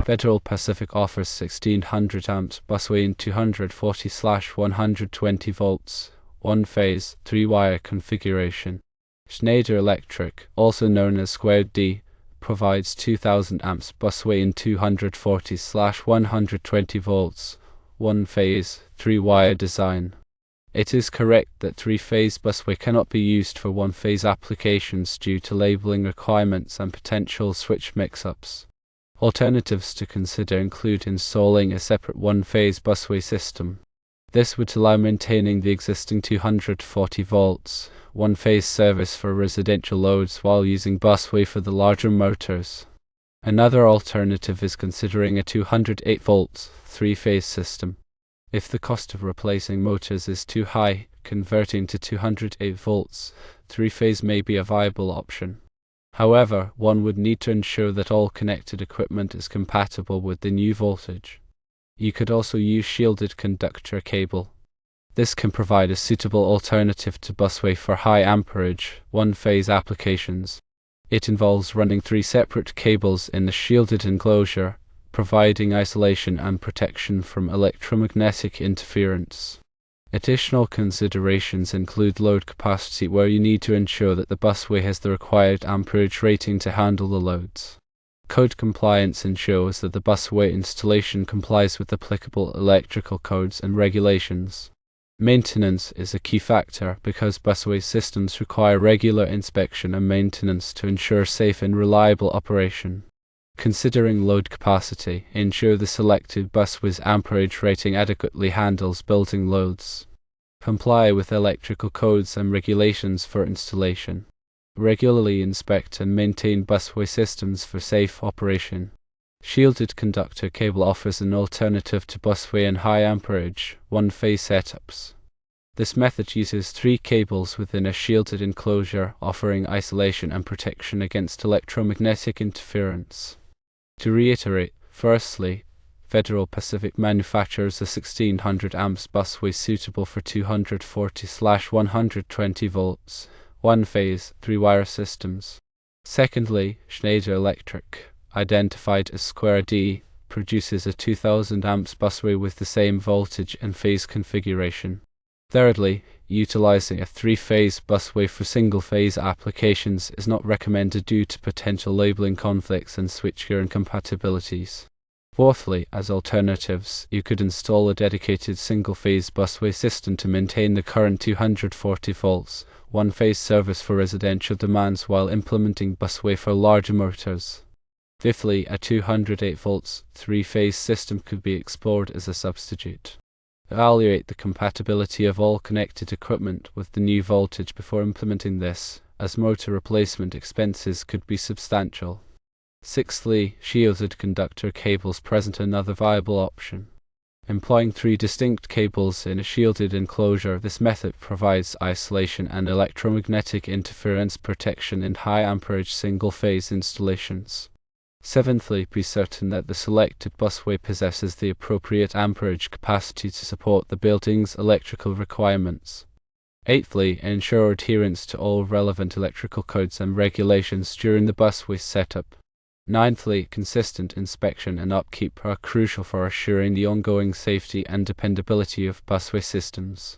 Federal Pacific offers 1600 amps busway in 240/120 volts, one-phase, 3-wire configuration. Schneider Electric, also known as Squared D, provides 2000 amps busway in 240/120 volts, one-phase, 3-wire design. It is correct that three-phase busway cannot be used for one-phase applications due to labeling requirements and potential switch mix-ups. Alternatives to consider include installing a separate one-phase busway system. This would allow maintaining the existing 240 volts, one-phase service for residential loads while using busway for the larger motors. Another alternative is considering a 208 volts, three-phase system. If the cost of replacing motors is too high, converting to 208 volts, three-phase may be a viable option. However, one would need to ensure that all connected equipment is compatible with the new voltage. You could also use shielded conductor cable. This can provide a suitable alternative to busway for high amperage, one-phase applications. It involves running 3 separate cables in the shielded enclosure, providing isolation and protection from electromagnetic interference. Additional considerations include load capacity, where you need to ensure that the busway has the required amperage rating to handle the loads. Code compliance ensures that the busway installation complies with applicable electrical codes and regulations. Maintenance is a key factor because busway systems require regular inspection and maintenance to ensure safe and reliable operation. Considering load capacity, ensure the selected busway's amperage rating adequately handles building loads. Comply with electrical codes and regulations for installation. Regularly inspect and maintain busway systems for safe operation. Shielded conductor cable offers an alternative to busway and high amperage, one-phase setups. This method uses 3 cables within a shielded enclosure, offering isolation and protection against electromagnetic interference. To reiterate, firstly, Federal Pacific manufactures a 1600 amps busway suitable for 240/120 volts, one-phase, 3-wire systems. Secondly, Schneider Electric, identified as Square D, produces a 2000 amps busway with the same voltage and phase configuration. Thirdly, utilizing a 3-phase busway for single-phase applications is not recommended due to potential labeling conflicts and switchgear incompatibilities. Fourthly, as alternatives, you could install a dedicated single-phase busway system to maintain the current 240 volts, one-phase service for residential demands while implementing busway for larger motors. Fifthly, a 208 volts, 3-phase system could be explored as a substitute. Evaluate the compatibility of all connected equipment with the new voltage before implementing this, as motor replacement expenses could be substantial. Sixthly, shielded conductor cables present another viable option. Employing 3 distinct cables in a shielded enclosure, this method provides isolation and electromagnetic interference protection in high amperage single-phase installations. Seventhly, be certain that the selected busway possesses the appropriate amperage capacity to support the building's electrical requirements. Eighthly, ensure adherence to all relevant electrical codes and regulations during the busway setup. Ninthly, consistent inspection and upkeep are crucial for assuring the ongoing safety and dependability of busway systems.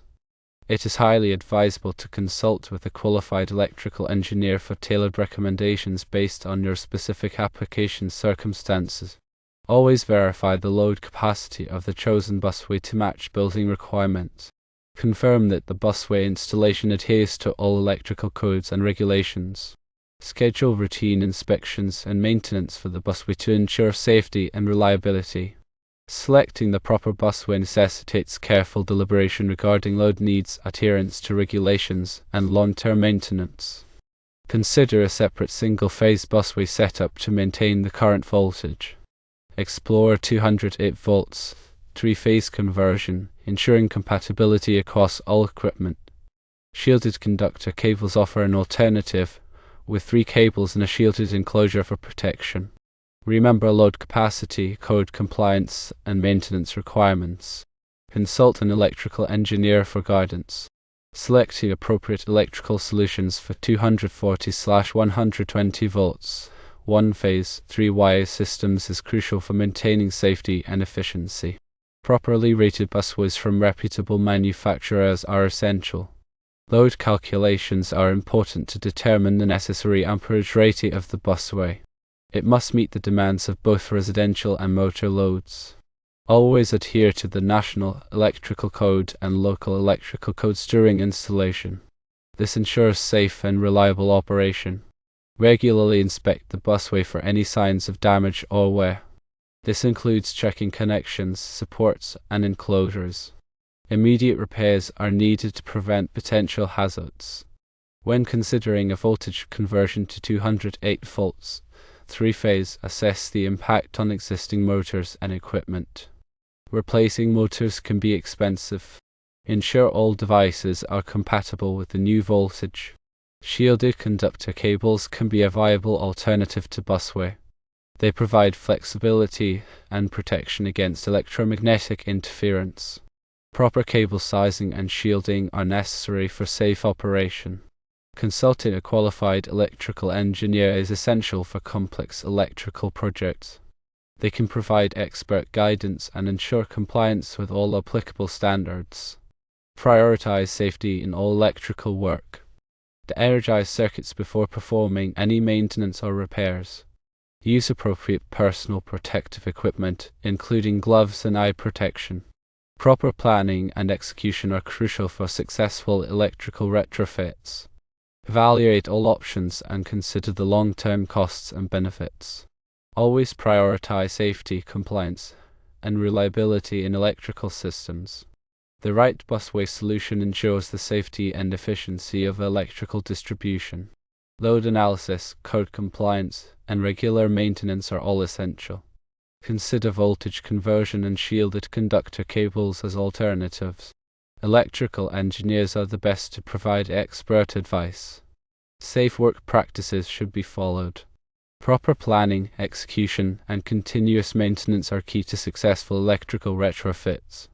It is highly advisable to consult with a qualified electrical engineer for tailored recommendations based on your specific application circumstances. Always verify the load capacity of the chosen busway to match building requirements. Confirm that the busway installation adheres to all electrical codes and regulations. Schedule routine inspections and maintenance for the busway to ensure safety and reliability. Selecting the proper busway necessitates careful deliberation regarding load needs, adherence to regulations, and long-term maintenance. Consider a separate single-phase busway setup to maintain the current voltage. Explore 208 volts, 3-phase conversion, ensuring compatibility across all equipment. Shielded conductor cables offer an alternative, with 3 cables in a shielded enclosure for protection. Remember load capacity, code compliance, and maintenance requirements. Consult an electrical engineer for guidance. Select the appropriate electrical solutions for 240/120 volts, one-phase, three-wire systems is crucial for maintaining safety and efficiency. Properly rated busways from reputable manufacturers are essential. Load calculations are important to determine the necessary amperage rating of the busway. It must meet the demands of both residential and motor loads. Always adhere to the National Electrical Code and local electrical codes during installation. This ensures safe and reliable operation. Regularly inspect the busway for any signs of damage or wear. This includes checking connections, supports, and enclosures. Immediate repairs are needed to prevent potential hazards. When considering a voltage conversion to 208 volts, three-phase, assess the impact on existing motors and equipment. Replacing motors can be expensive. Ensure all devices are compatible with the new voltage. Shielded conductor cables can be a viable alternative to busway. They provide flexibility and protection against electromagnetic interference. Proper cable sizing and shielding are necessary for safe operation. Consulting a qualified electrical engineer is essential for complex electrical projects. They can provide expert guidance and ensure compliance with all applicable standards. Prioritize safety in all electrical work. De-energize circuits before performing any maintenance or repairs. Use appropriate personal protective equipment, including gloves and eye protection. Proper planning and execution are crucial for successful electrical retrofits. Evaluate all options and consider the long-term costs and benefits. Always prioritize safety, compliance, and reliability in electrical systems. The right busway solution ensures the safety and efficiency of electrical distribution. Load analysis, code compliance, and regular maintenance are all essential. Consider voltage conversion and shielded conductor cables as alternatives. Electrical engineers are the best to provide expert advice. Safe work practices should be followed. Proper planning, execution, and continuous maintenance are key to successful electrical retrofits.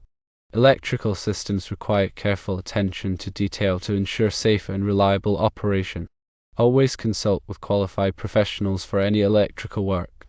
Electrical systems require careful attention to detail to ensure safe and reliable operation. Always consult with qualified professionals for any electrical work.